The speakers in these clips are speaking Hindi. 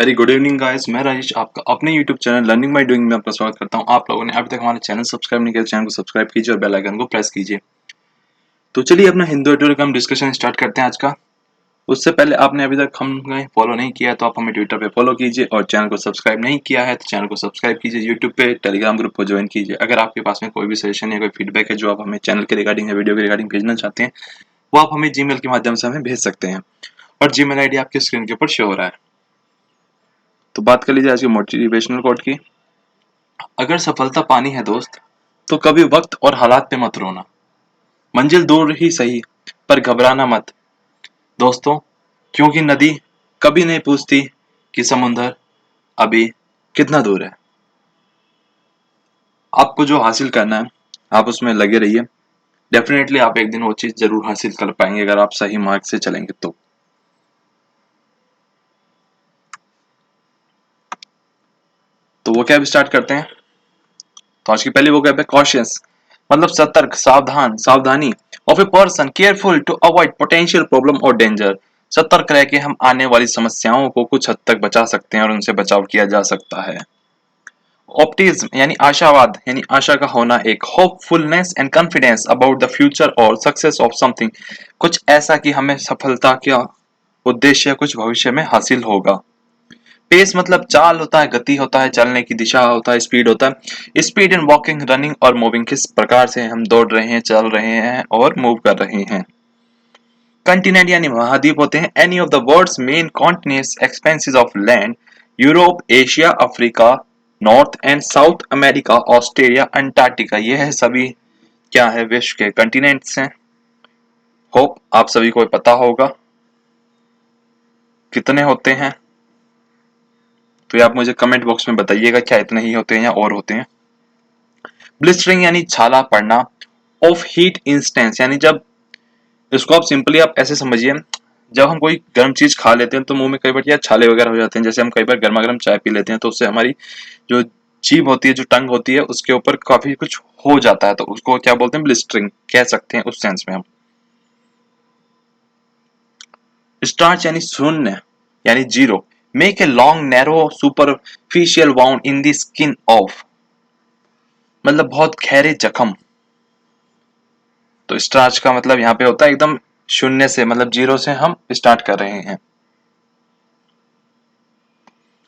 वेरी गुड इवनिंग गाइस, मैं राजेश आपका अपने YouTube channel learning by doing में आपका स्वागत करता हूं। आप लोगों ने अभी तक हमारे चैनल सब्सक्राइब नहीं किया, चैनल को सब्सक्राइब कीजिए और बेल आइकन को प्रेस कीजिए। तो चलिए अपना हिंदू एडोरिकम डिस्कशन स्टार्ट करते हैं आज का। उससे पहले आपने अभी तक हमें फॉलो नहीं किया तो आप हमें ट्विटर पे फॉलो कीजिए और चैनल को सब्सक्राइब नहीं किया है तो चैनल को सब्सक्राइब कीजिए। यूट्यूब पे टेलीग्राम ग्रुप को ज्वाइन कीजिए। अगर आपके पास में कोई भी सजेशन या कोई फीडबैक है जो आप हमें चैनल के रिगार्डिंग या वीडियो के रिगार्डिंग भेजना चाहते हैं, वो आप हमें जीमेल के माध्यम से हमें भेज सकते हैं और जीमेल आईडी आपकी स्क्रीन के ऊपर शो हो रहा है। तो बात कर लीजिए आज की मोटिवेशनल कोट की। अगर सफलता पानी है दोस्त, तो कभी वक्त और हालात पे मत रोना। मंजिल दूर ही सही, पर घबराना मत दोस्तों, क्योंकि नदी कभी नहीं पूछती कि समुंदर अभी कितना दूर है। आपको जो हासिल करना है आप उसमें लगे रहिए। डेफिनेटली आप एक दिन वो चीज जरूर हासिल कर पाएंगे अगर आप सही मार्ग से चलेंगे तो वो कैब स्टार्ट करते हैं। तो आज की पहली वो कैब है कॉशियस, मतलब सतर्क, सावधान, सावधानी of a person careful to avoid potential problem और डेंजर। सतर्क रह के हम आने वाली समस्याओं को कुछ हद तक बचा सकते हैं और उनसे बचाव किया जा सकता है। ऑप्टिज्म यानी आशावाद, यानी आशा का होना, एक hopefulness and confidence about the future और सक्सेस ऑफ समथिंग, कुछ ऐसा कि हमें सफलता का उद्देश्य कुछ भविष्य में हासिल होगा। पेस मतलब चाल होता है, गति होता है, चलने की दिशा होता है, स्पीड होता है। स्पीड इन वॉकिंग, रनिंग और मूविंग, किस प्रकार से हम दौड़ रहे हैं, चल रहे हैं और मूव कर रहे हैं। कंटिनेंट यानी महाद्वीप होते हैं। Any of the world's main continents expanses of land, Europe, Asia, Africa, North and South America, Australia, Antarctica, ये है सभी क्या है विश्व के कंटिनेंट्स हैं। होप आप सभी को पता होगा कितने होते हैं, तो ये आप मुझे कमेंट बॉक्स में बताइएगा क्या इतने ही होते हैं या और होते हैं। ब्लिस्टरिंग यानी छाला पड़ना। ऑफ हीट इंस्टेंस यानी जब, इसको आप सिंपली आप ऐसे समझिए, जब हम कोई गर्म चीज खा लेते हैं तो मुंह में कई बार क्या छाले वगैरह हो जाते हैं। जैसे हम कई बार गर्मा गर्म चाय पी लेते हैं तो उससे हमारी जो जीभ होती है, जो टंग होती है, उसके ऊपर काफी कुछ हो जाता है, तो उसको क्या बोलते हैं, ब्लिस्टरिंग कह सकते हैं उस सेंस में हम। स्टार्च यानी शून्य, यानी zero. Make a long narrow superficial wound in the skin of, मतलब बहुत गहरे जख्म। तो स्टार्च का मतलब यहाँ पे होता है एकदम शून्य से, मतलब जीरो से हम स्टार्ट कर रहे हैं।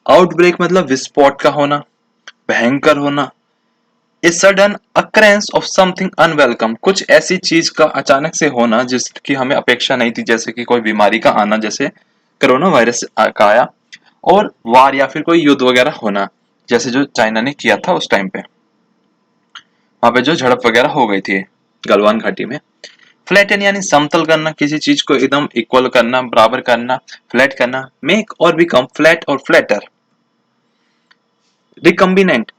आउटब्रेक मतलब विस्फोट का होना, भयंकर होना। A sudden occurrence of something unwelcome, कुछ ऐसी चीज का अचानक से होना जिसकी हमें अपेक्षा नहीं थी, जैसे कि कोई बीमारी का आना, जैसे कोरोना वायरस का आया, और वार या फिर कोई युद्ध वगैरह होना, जैसे जो चाइना ने किया था उस टाइम पे, वहां पे जो झड़प वगैरह हो गई थी गलवान घाटी में। फ्लैटन यानी समतल करना, किसी चीज को एकदम इक्वल करना, बराबर करना, फ्लैट करना। मेक और बिकम फ्लैट और फ्लैटर। रिकम्बिनेंट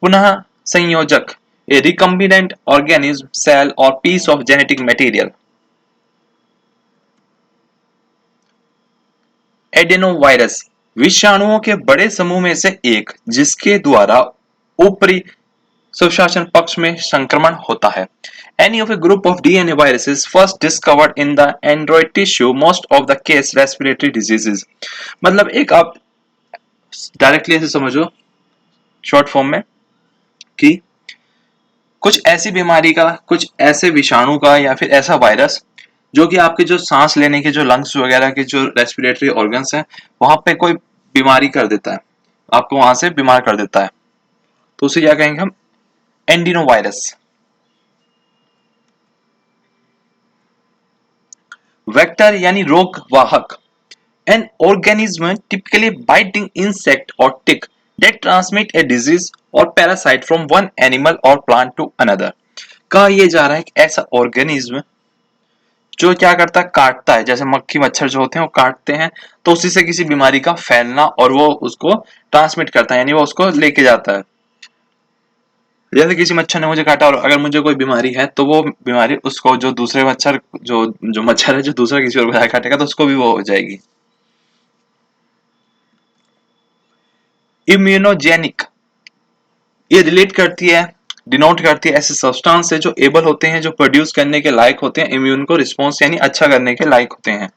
पुनः संयोजक, ए रिकम्बिनेंट ऑर्गेनिज्म, सेल और piece of genetic material. Adenovirus विषाणुओं के बड़े समूह में से एक जिसके द्वारा ऊपरी स्वशासन पक्ष में संक्रमण होता है। Any of a group of DNA viruses first discovered in the android tissue, most of the case respiratory diseases, मतलब एक आप डायरेक्टली ऐसे समझो शॉर्ट फॉर्म में कि कुछ ऐसी बीमारी का, कुछ ऐसे विषाणु का या फिर ऐसा वायरस जो कि आपके जो सांस लेने के जो लंग्स वगैरह के जो रेस्पिरेटरी ऑर्गन्स हैं वहां पे कोई बीमारी कर देता है, आपको वहां से बीमार कर देता है, तो उसे क्या कहेंगे हम, एंडिनो वायरस। वेक्टर यानी रोग वाहक, an organism typically biting insect और टिक that transmit a disease or parasite from one animal or plant to another। कहा यह जा रहा है कि ऐसा ऑर्गेनिज्म जो क्या करता है, काटता है, जैसे मक्खी मच्छर जो होते हैं वो काटते हैं तो उसी से किसी बीमारी का फैलना और वो उसको ट्रांसमिट करता है, यानी वो उसको लेके जाता है। जैसे किसी मच्छर ने मुझे काटा और अगर मुझे कोई बीमारी है तो वो बीमारी उसको, जो दूसरे मच्छर, जो मच्छर है जो दूसरा किसी और को काटेगा तो उसको भी वो हो जाएगी। इम्यूनोजेनिक, ये रिलेट करती है, डिनोट करती है ऐसे सब्सटेंस से जो एबल होते हैं, जो प्रोड्यूस करने के लायक होते हैं, इम्यून को रिस्पॉन्स यानी अच्छा करने के लायक होते हैं।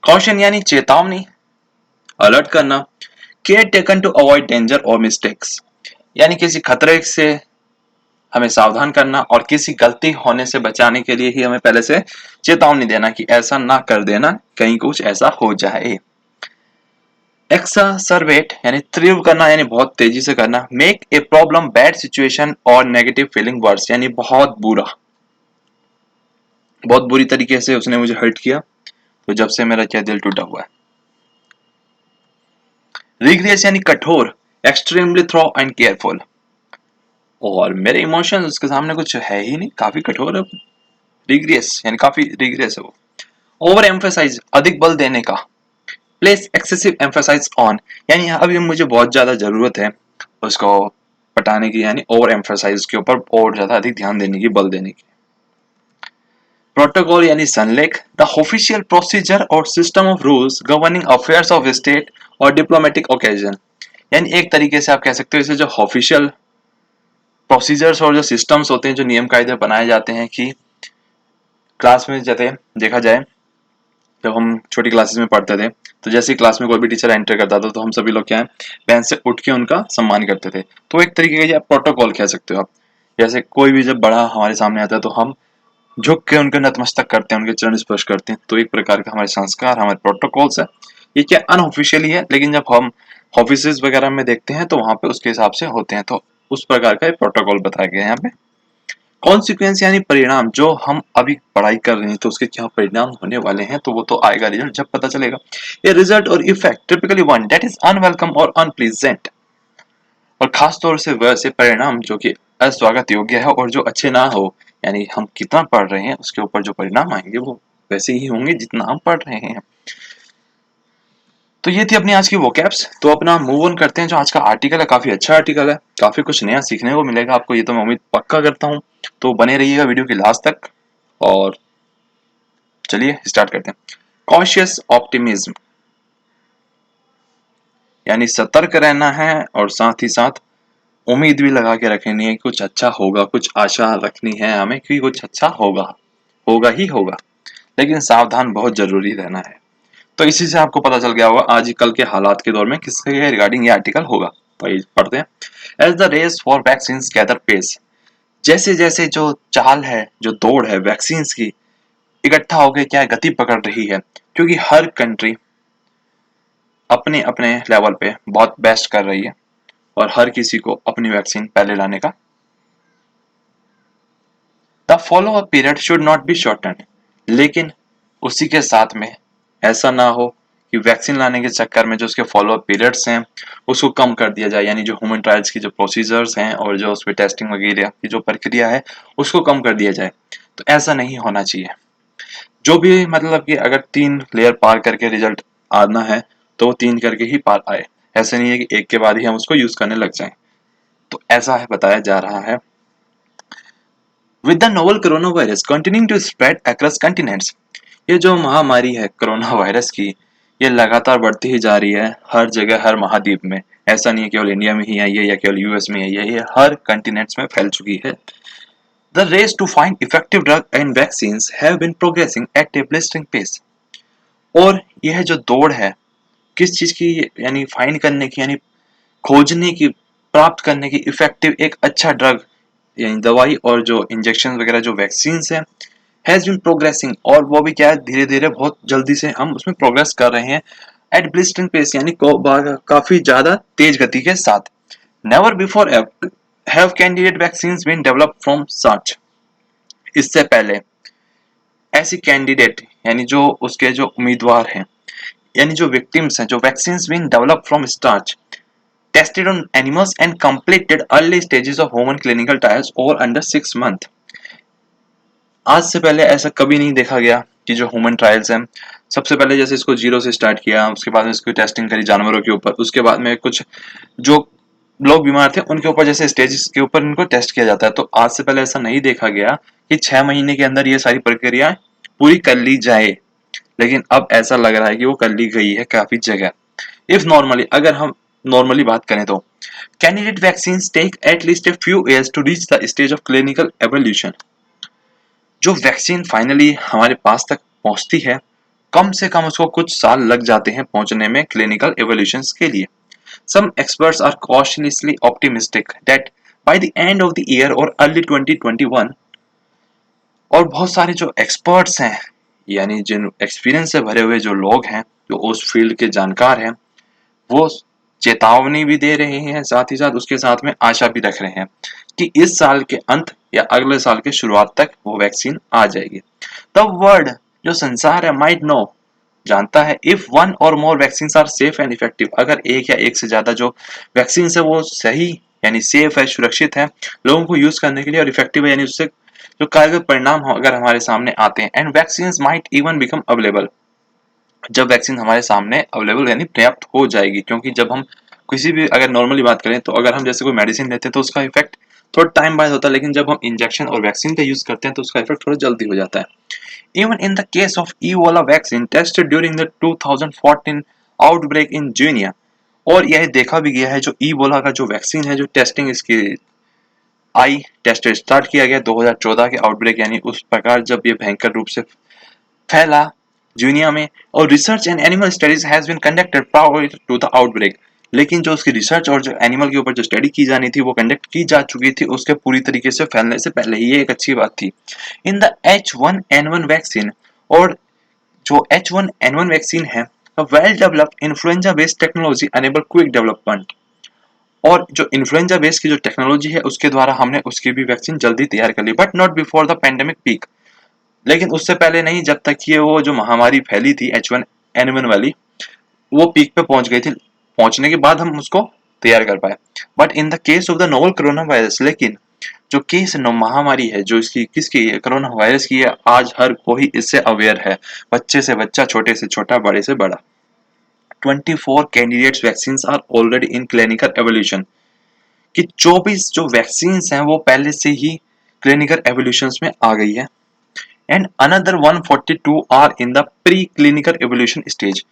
कॉशन यानी चेतावनी, अलर्ट करना। Care taken to avoid danger और मिस्टेक्स, यानी किसी खतरे से हमें सावधान करना और किसी गलती होने से बचाने के लिए ही हमें पहले से चेतावनी देना कि ऐसा ना कर देना, कहीं कुछ ऐसा हो जाए। एक्सासर्बेट यानी तीव्र करना, यानी बहुत तेजी से करना। Make a problem bad situation और नेगेटिव फीलिंग वर्स, यानी बहुत बुरा, बहुत बुरी तरीके से उसने मुझे हर्ट किया, तो जब से मेरा क्या दिल टूटा हुआ है। रिग्रेस यानी कठोर, एक्सट्रीमली थ्रो एंड केयरफुल, और मेरे इमोशंस उसके सामने कुछ है ही नहीं, काफी कठोर है। रिग्रेस यानी काफी रिग्रेस है वो। ओवर एम्फेसाइज, अधिक बल देने का। प्लेस एक्सेसिव एम्फेसाइज ऑन, यानी अभी मुझे बहुत ज्यादा जरूरत है उसको पटाने की, यानी ओवर एम्फेसाइज के ऊपर और ज्यादा अधिक ध्यान देने की, बल देने की। प्रोटोकॉल यानी संलेख, द ऑफिशियल प्रोसीजर और system of rules governing affairs of state और डिप्लोमेटिक ओकेजन, यानी एक तरीके से आप कह सकते हो इसे जो ऑफिशियल प्रोसीजर्स और जो सिस्टम्स होते हैं, जो नियम कायदे बनाए जाते हैं कि क्लास में जैसे देखा जाए, जब हम छोटी क्लासेस में पढ़ते थे तो जैसे क्लास में कोई भी टीचर एंटर करता था तो हम सभी लोग क्या है, बेंच से उठ के उनका सम्मान करते थे। तो एक तरीके का प्रोटोकॉल कह सकते हो आप। जैसे कोई भी जब बड़ा हमारे सामने आता है तो हम झुक के उनके नतमस्तक करते हैं, उनके चरण स्पर्श करते हैं। तो एक प्रकार का हमारे संस्कार, हमारे प्रोटोकॉल्स है। ये क्या अनऑफिशियली है, लेकिन जब हम ऑफिस वगैरह में देखते हैं तो वहां पे उसके हिसाब से होते हैं। तो उस प्रकार का प्रोटोकॉल बताया गया है यहाँ पे। कॉन्सिक्वेंस यानी परिणाम, जो हम अभी पढ़ाई कर रहे हैं तो उसके क्या परिणाम होने वाले हैं, तो वो तो आएगा रिजल्ट जब पता चलेगा। ये रिजल्ट और effect typically one that is unwelcome और अनप्लीजेंट, और खास तौर से वैसे परिणाम जो कि अस्वागत योग्य है और जो अच्छे ना हो, यानी हम कितना पढ़ रहे हैं उसके ऊपर जो परिणाम आएंगे वो वैसे ही होंगे जितना हम पढ़ रहे हैं। तो ये थी अपनी आज की वोकैब्स। तो अपना मूव ऑन करते हैं। जो आज का आर्टिकल है काफी अच्छा आर्टिकल है, काफी कुछ नया सीखने को मिलेगा आपको, ये तो मैं उम्मीद पक्का करता हूँ। तो बने रहिएगा वीडियो के लास्ट तक, और चलिए स्टार्ट करते हैं। कॉशियस ऑप्टिमिज्म, यानी सतर्क रहना है और साथ ही साथ उम्मीद भी लगा के रखनी है कि कुछ अच्छा होगा, कुछ आशा रखनी है हमें कि कुछ अच्छा होगा, होगा ही होगा, लेकिन सावधान बहुत जरूरी रहना है। तो इसी से आपको पता चल गया होगा आज कल के हालात के दौर में किसके रिगार्डिंग ये आर्टिकल होगा। तो ये पढ़ते हैं। As the race for vaccine gather pace, जैसे जैसे जो चाल है, जो दौड़ है वैक्सीन की, इकट्ठा होकर क्या गति पकड़ रही है, क्योंकि हर कंट्री अपने अपने लेवल पे बहुत बेस्ट कर रही है और हर किसी को अपनी वैक्सीन पहले लाने का। The follow up period should not be shorten, लेकिन उसी के साथ में ऐसा ना हो कि वैक्सीन लाने के चक्कर में जो उसके फॉलो अप पीरियड्स हैं उसको कम कर दिया जाए, यानी जो ह्यूमन ट्रायल्स की जो प्रोसीजर्स हैं और जो उस पर टेस्टिंग वगैरह की जो प्रक्रिया है उसको कम कर दिया जाए। तो ऐसा नहीं होना चाहिए। जो भी मतलब कि अगर 3 लेयर पार करके रिजल्ट आना है तो वो 3 करके ही पार आए, ऐसे नहीं है कि एक के बाद ही हम उसको यूज करने लग जाएं। तो ऐसा है बताया जा रहा है। With the novel corona virus continuing to spread across continents, ये जो महामारी है कोरोना वायरस की, ये लगातार बढ़ती ही जा रही है हर जगह, हर महाद्वीप में। ऐसा नहीं है केवल इंडिया में ही आई है या केवल यूएस में आई है, ये हर कंटिनेंट्स में फैल चुकी है। The race to find effective drug and vaccines have been progressing at a blistering pace, और यह जो दौड़ है किस चीज की, यानी फाइंड करने की, यानी खोजने की, प्राप्त करने की इफेक्टिव एक अच्छा ड्रग, यानी दवाई और जो इंजेक्शन वगैरह जो वैक्सीन है, हैज बीन प्रोग्रेसिंग, और वो भी क्या है धीरे धीरे बहुत जल्दी से हम उसमें प्रोग्रेस कर रहे हैं। एट ब्लिस्टरिंग पेस यानी काफी ज्यादा तेज गति के साथ। Never before have candidate vaccines been developed from such, इससे पहले ऐसी कैंडिडेट यानी जो उसके जो उम्मीदवार हैं, यानी जो विक्टिम्स हैं, जो vaccines been developed from starch, tested on animals and completed early stages of human clinical trials over under 6 months। आज से पहले ऐसा कभी नहीं देखा गया कि जो ह्यूमन ट्रायल्स हैं, सबसे पहले जैसे इसको 0 से स्टार्ट किया, उसके बाद में इसकी टेस्टिंग करी जानवरों के ऊपर, उसके बाद में कुछ जो लोग बीमार थे उनके ऊपर जैसे स्टेजेस के ऊपर इनको टेस्ट किया जाता है। तो आज से पहले ऐसा नहीं देखा गया कि 6 महीने के अंदर ये सारी प्रक्रिया पूरी कर ली जाए, लेकिन अब ऐसा लग रहा है कि वो कर ली गई है काफी जगह। इफ नॉर्मली, अगर हम नॉर्मली बात करें तो candidate vaccine take at least a few years to reach the stage of clinical evolution. जो वैक्सीन फाइनली हमारे पास तक पहुंचती है कम से कम उसको कुछ साल लग जाते हैं पहुंचने में क्लिनिकल एवोल्यूशंस के लिए। Some experts are cautiously optimistic that by the end of the year or early 2021, और बहुत सारे जो एक्सपर्ट्स हैं यानी जिन एक्सपीरियंस से भरे हुए जो लोग हैं जो उस फील्ड के जानकार हैं वो चेतावनी भी दे रहे हैं, साथ ही साथ उसके साथ में आशा भी रख रहे हैं कि इस साल के अंत या अगले साल के शुरुआत तक वो वैक्सीन आ जाएगी। द वर्ल्ड जो संसार है माइट नो जानता है इफ वन और more vaccine are safe and effective, अगर एक या एक से ज्यादा जो वैक्सीन है वो सही यानी सेफ है, सुरक्षित है लोगों को यूज करने के लिए और इफेक्टिव है यानी उससे जो कारगर परिणाम हो अगर हमारे सामने आते हैं, and vaccine might even become available, जब वैक्सीन हमारे सामने अवेलेबल यानी पर्याप्त हो जाएगी। क्योंकि जब हम किसी भी अगर नॉर्मली बात करें तो अगर हम जैसे कोई मेडिसिन लेते हैं तो उसका इफेक्ट थोड़ा टाइम बाद होता है, लेकिन जब हम इंजेक्शन और वैक्सीन का यूज करते हैं तो उसका इफेक्ट थोड़ा जल्दी हो जाता है। Even in the case of Ebola vaccine tested during the 2014 outbreak in Guinea, और यह देखा भी गया है जो ईबोला का जो वैक्सीन है जो टेस्टिंग इसकी आई टेस्ट स्टार्ट किया गया 2014 के आउटब्रेक यानी उस प्रकार जब ये भयंकर रूप से फैला दुनिया में, और research and animal studies has been conducted prior to the outbreak, लेकिन जो उसकी रिसर्च और जो एनिमल के ऊपर जो स्टडी की जानी थी वो कंडक्ट की जा चुकी थी उसके पूरी तरीके से फैलने से पहले ही, ये एक अच्छी बात थी। इन द H1N1 वैक्सीन, और जो H1N1 वैक्सीन है well developed influenza based technology enable quick development, और जो इन्फ्लुएंजा बेस्ड की जो टेक्नोलॉजी है उसके द्वारा हमने उसकी भी वैक्सीन जल्दी तैयार कर ली, but not before the pandemic peak, लेकिन उससे पहले नहीं जब तक ये वो जो महामारी फैली थी H1N1 वाली वो पीक पे पहुंच गई थी, पहुंचने के बाद हम उसको तैयार कर पाए। But in the case of the novel corona virus, लेकिन जो केस महामारी है जो इसकी किसकी कोरोना वायरस की है, आज हर कोई इससे अवेयर है, बच्चे से बच्चा, छोटे से छोटा, बड़े से बड़ा। 24 candidates vaccine are already in clinical evolution, कि 24 जो वैक्सीन हैं वो पहले से ही क्लिनिकल एवोल्यूशन में आ गई है, and another 142 are in the pre clinical evolution stage,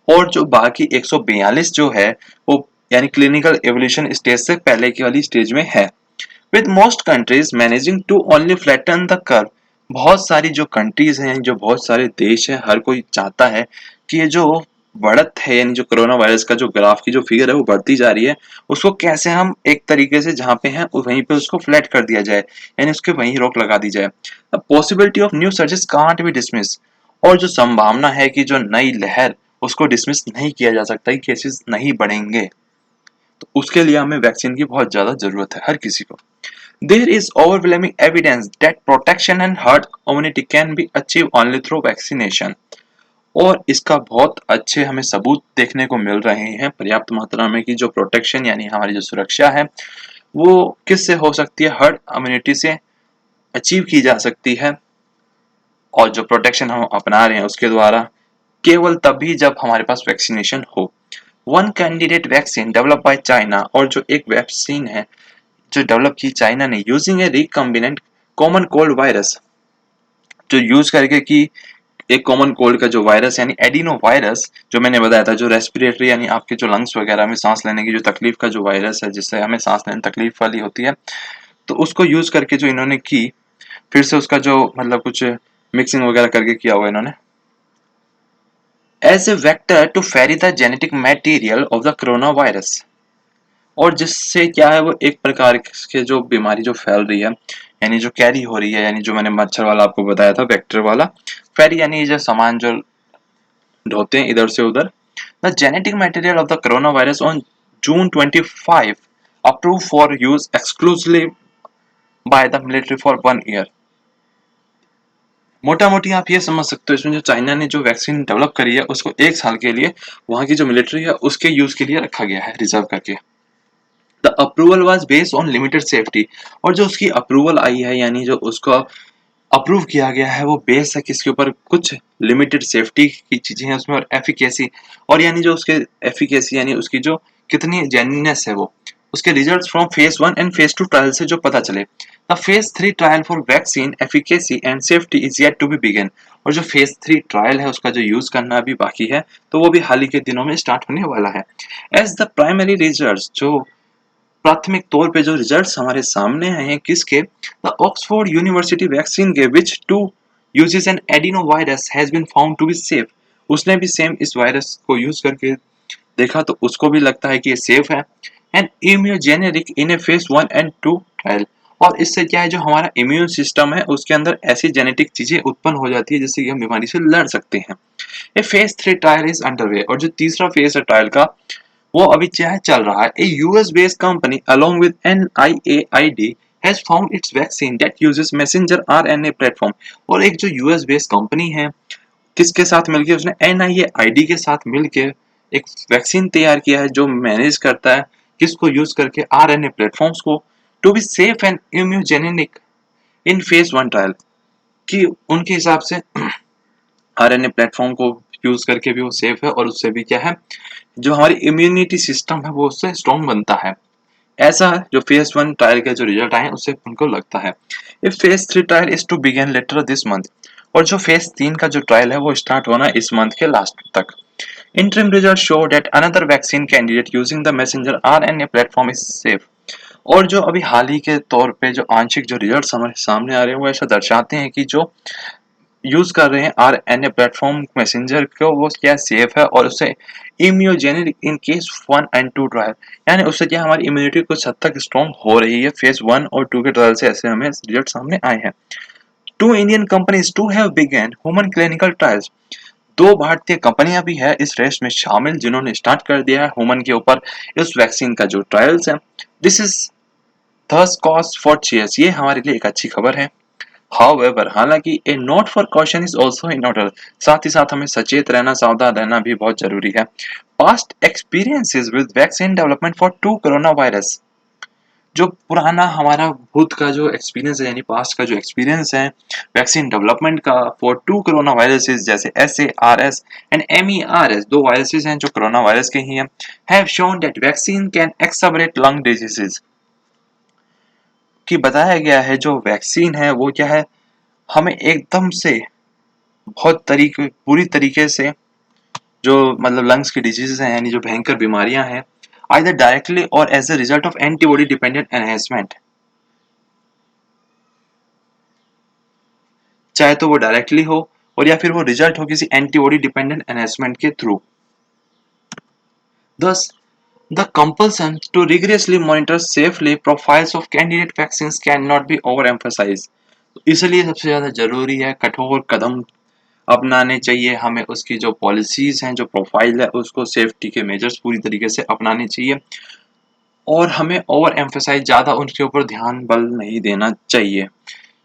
और जो बाकी 142 जो है वो यानी क्लिनिकल एवोल्यूशन स्टेज से पहले की वाली स्टेज में है। With most countries managing to only flatten the curve, बहुत सारी जो कंट्रीज हैं, जो बहुत सारे देश हैं, हर कोई चाहता है कि ये जो बढ़त है यानी जो कोरोना वायरस का जो ग्राफ की जो फिगर है वो बढ़ती जा रही है उसको कैसे हम एक तरीके से जहां पे हैं वहीं पे उसको फ्लैट कर दिया जाए, यानी उसके वहीं रोक लगा दी जाए। The possibility of new surges can't be dismiss, और जो संभावना है कि जो नई लहर उसको डिसमिस नहीं किया जा सकता, केसेस नहीं बढ़ेंगे, तो उसके लिए हमें वैक्सीन की बहुत ज्यादा जरूरत है हर किसी को। There is overwhelming evidence that protection and herd immunity can be achieved only through vaccination, और इसका बहुत अच्छे हमें सबूत देखने को मिल रहे हैं पर्याप्त मात्रा में कि जो प्रोटेक्शन यानी हमारी जो सुरक्षा है वो किससे हो सकती है, हर्ड इम्यूनिटी से अचीव की जा सकती है, और जो प्रोटेक्शन हम अपना रहे हैं उसके द्वारा केवल तभी जब हमारे पास वैक्सीनेशन हो। One candidate vaccine develop by China, और जो एक वैक्सीन है जो डेवलप की चाइना ने यूजिंग ए रिकम्बिनेंट कॉमन कोल्ड वायरस, जो यूज करके कि एक कॉमन कोल्ड का जो वायरस यानी एडिनो वायरस जो मैंने बताया था, जो रेस्पिरेटरी यानी आपके जो लंग्स वगैरह में सांस लेने की जो तकलीफ का जो वायरस है जिससे हमें सांस लेने तकलीफ वाली होती है, तो उसको यूज करके जो इन्होंने की फिर से उसका जो मतलब कुछ मिक्सिंग वगैरह करके किया हुआ इन्होंने as a vector to ferry the genetic material of the corona virus, और जिससे क्या है वो एक प्रकार के जो बीमारी जो फैल रही है यानी जो कैरी हो रही है, यानी जो मैंने मच्छर वाला आपको बताया था वेक्टर वाला, फेरी यानी जो सामान जो ढोते हैं इधर से उधर। The genetic material of the corona virus on June 25 approve for use exclusively by the military for 1 year. मोटा मोटी आप ये समझ सकते हो इसमें जो चाइना ने जो वैक्सीन डेवलप करी है उसको 1 साल के लिए वहां की जो मिलिट्री है उसके यूज के लिए रखा गया है रिजर्व करके। The approval was based on limited safety, और जो उसकी अप्रूवल आई है यानी जो उसको अप्रूव किया गया है वो बेस है किसके ऊपर, कुछ लिमिटेड सेफ्टी की चीजें हैं उसमें, और एफिकेसी, और यानी जो उसके एफिकेसी यानी उसकी जो कितनी जेन्युइननेस है वो उसके results from phase 1 and phase 2 trial से जो पता चले। The phase 3 trial for vaccine efficacy and safety is yet to be begin, और जो फेज 3 ट्रायल है उसका जो यूज करना अभी बाकी है तो वो भी हाल ही के दिनों में स्टार्ट होने वाला है। एज द प्राइमरी रिजल्ट्स, जो प्राथमिक तौर पे जो रिजल्ट्स हमारे सामने आए हैं किसके, द ऑक्सफोर्ड यूनिवर्सिटी वैक्सीन के which to uses an adenovirus has been found to be safe, उसने भी सेम इस वायरस को यूज करके देखा तो उसको भी लगता है कि ये सेफ है। And immunogenic in a phase 1 and 2 trial. और इससे क्या है, जो हमारा इम्यून सिस्टम है उसके अंदर ऐसी जेनेटिक चीजें उत्पन्न हो जाती है जिससे कि हम बीमारी से लड़ सकते हैं। A phase 3 trial is underway. और जो तीसरा फेज है ट्रायल का वो अभी क्या है, चल रहा है। A US based company along with NIAID has found its vaccine that uses messenger RNA platform. और एक जो यूएस बेस्ड कंपनी है, किसके साथ मिलके, उसने NIAID के साथ मिलके एक वैक्सीन तैयार किया है जो मैनेज करता है किसको यूज करके, RNA प्लेटफॉर्म्स को, to be safe and immunogenic in phase 1 trial. कि उनके हिसाब से RNA प्लेटफॉर्म को यूज करके भी वो सेफ है और उससे भी क्या है, जो हमारी इम्यूनिटी सिस्टम है वो उससे स्ट्रॉन्ग बनता है। ऐसा जो फेज 1 ट्रायल के जो रिजल्ट आए हैं उससे उनको लगता है। ये phase 3 trial is to begin later this month. और जो फेज 3 का जो ट्रायल है वो स्टार्ट होना है इस मंथ के लास्ट तक। Interim results show that another vaccine candidate using the messenger RNA platform is safe। और जो अभी हाल ही के तौर पे जो आंशिक जो रिजल्ट्स हमारे सामने आ रहे हैं वो ऐसा दर्शाते हैं कि जो यूज कर रहे हैं RNA प्लेटफॉर्म मैसेंजर को वो क्या सेफ है और उससे immunogenic in case 1 and 2 trial. यानी उससे क्या हमारी इम्यूनिटी कुछ हद तक स्ट्रॉन्ग हो रही है। फेज 1 और 2 के ट्रायल से ऐसे हमें रिजल्ट सामने आए हैं। 2 Indian companies to have begun human clinical trials। दो भारतीय कंपनियां भी है इस रेस में शामिल जिन्होंने स्टार्ट कर दिया है ह्यूमन के ऊपर इस वैक्सीन का जो ट्रायल्स है। This is thus cause for cheers. ये हमारे लिए एक अच्छी खबर है। हाउएवर, हालांकि a note for caution is also in order. साथ ही साथ हमें सचेत रहना, सावधान रहना भी बहुत जरूरी है। Past experiences with vaccine development for 2 corona virus. जो पुराना हमारा भूत का जो एक्सपीरियंस है यानी पास्ट का जो एक्सपीरियंस है वैक्सीन डेवलपमेंट का फॉर 2 कोरोना वायरसेस जैसे SARS एंड MERS, दो वायरसेस हैं जो कोरोना वायरस के ही हैं, have shown that vaccine can accelerate lung diseases. कि बताया गया है जो वैक्सीन है वो क्या है, हमें एकदम से बहुत तरीके पूरी तरीके से जो मतलब लंग्स की डिजीजेस हैं यानी जो भयंकर बीमारियां हैं, either directly or as a result of antibody dependent enhancement, चाहे तो वो डायरेक्टली हो और या फिर वो रिजल्ट हो किसी एंटीबॉडी डिपेंडेंट एनहेंसमेंट के through. Thus, the compulsion to rigorously monitor safely profiles of candidate vaccines cannot be overemphasized। इसलिए सबसे ज़्यादा ज़रूरी है कठोर कदम अपनाने चाहिए हमें, उसकी जो पॉलिसीज हैं जो प्रोफाइल है उसको सेफ्टी के मेजर्स पूरी तरीके से अपनाने चाहिए और हमें ओवर एम्फेसाइज ज़्यादा उनके ऊपर ध्यान बल नहीं देना चाहिए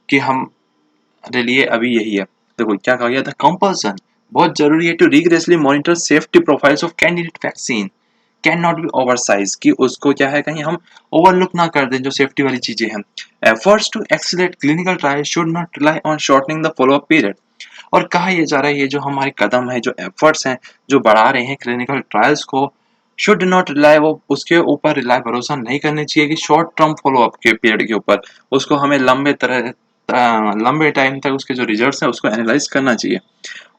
कि हमारे लिए अभी यही है। देखो क्या कहा गया था, कंपल्सन बहुत जरूरी है to rigorously monitor safety profiles of candidate vaccine can not be oversize, कि उसको क्या है कहीं हम ओवरलुक ना कर दें जो सेफ्टी वाली चीजें हैं। Efforts to accelerate clinical trial should not rely on shortening the follow up period. और कहा यह जा रहा है ये जो हमारे कदम है जो एफर्ट्स हैं जो बढ़ा रहे हैं क्लिनिकल ट्रायल्स को, शुड नॉट रिलाई, वो उसके ऊपर रिलाई भरोसा नहीं करनी चाहिए कि शॉर्ट टर्म फॉलोअप के पीरियड के ऊपर, उसको हमें लंबे टाइम तक उसके जो रिजल्ट्स हैं उसको एनालाइज करना चाहिए।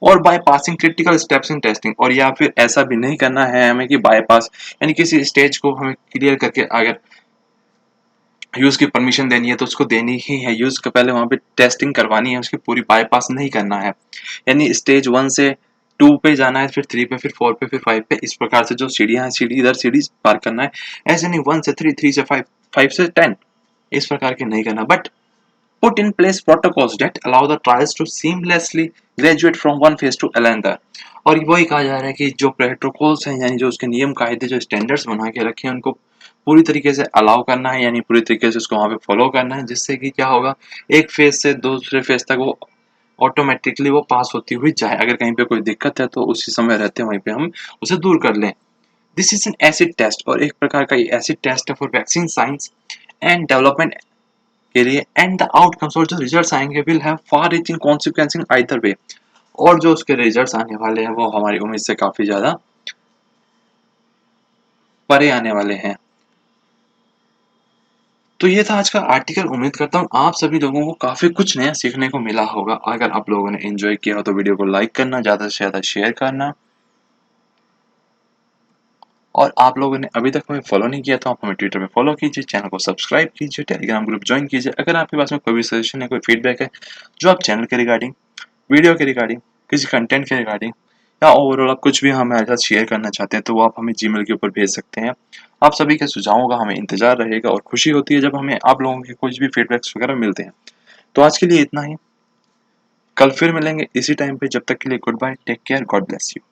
और by passing critical steps in testing, और या फिर ऐसा भी नहीं करना है हमें कि बाईपास यानी किसी स्टेज को हमें क्लियर करके अगर यूज की परमिशन देनी है तो उसको देनी ही है, यूज के पहले वहां पे टेस्टिंग करवानी है उसकी पूरी, बाईपास नहीं करना है। यानी स्टेज 1 से 2 पे जाना है, फिर 3 पे, फिर 4 पे, फिर 5 पे, इस प्रकार से जो सीढ़ियां हैं सीढ़ी दर सीढ़ी पार करना है। ऐसे नहीं 1 से 3, 3 से 5, 5 से 10, इस प्रकार के नहीं करना, but put in place protocols that allow the trials to seamlessly graduate from one phase to another। और वही कहा जा रहा है कि जो प्रोटोकॉल्स हैं यानी जो उसके नियम कायदे जो स्टैंडर्ड्स बना के रखे हैं उनको पूरी तरीके से अलाउ करना है, यानी पूरी तरीके से उसको वहां पे फॉलो करना है, जिससे कि क्या होगा एक फेज से दूसरे फेज तक वो ऑटोमेटिकली वो पास होती हुई जाए। अगर कहीं पे कोई दिक्कत है तो उसी समय रहते वहीं पे हम उसे दूर कर लें। This is an acid test, और एक प्रकार का एसिड टेस्ट है for vaccine science and development के लिए, एंड द आउटकम्स और जो रिजल्ट्स आएंगे will have far reaching consequence in either way. और जो उसके रिजल्ट्स आने वाले हैं वो हमारी उम्मीद से काफी ज्यादा परे आने वाले हैं। तो ये था आज का आर्टिकल। उम्मीद करता हूँ आप सभी लोगों को काफी कुछ नया सीखने को मिला होगा। अगर आप लोगों ने एंजॉय किया हो तो वीडियो को लाइक करना, ज्यादा से ज्यादा शेयर करना, और आप लोगों ने अभी तक हमें फॉलो नहीं किया तो आप हमें ट्विटर पे फॉलो कीजिए, चैनल को सब्सक्राइब कीजिए, टेलीग्राम ग्रुप ज्वाइन कीजिए। अगर आपके पास में कोई भी सजेशन है, कोई फीडबैक है जो आप चैनल के रिगार्डिंग, वीडियो के रिगार्डिंग, किसी कंटेंट के रिगार्डिंग या ओवरऑल आप कुछ भी हमारे साथ शेयर करना चाहते हैं तो वो आप हमें जीमेल के ऊपर भेज सकते हैं। आप सभी के सुझावों का हमें इंतजार रहेगा और खुशी होती है जब हमें आप लोगों के कुछ भी फीडबैक्स वगैरह मिलते हैं। तो आज के लिए इतना ही। कल फिर मिलेंगे इसी टाइम पे। जब तक के लिए goodbye, take care, god bless you.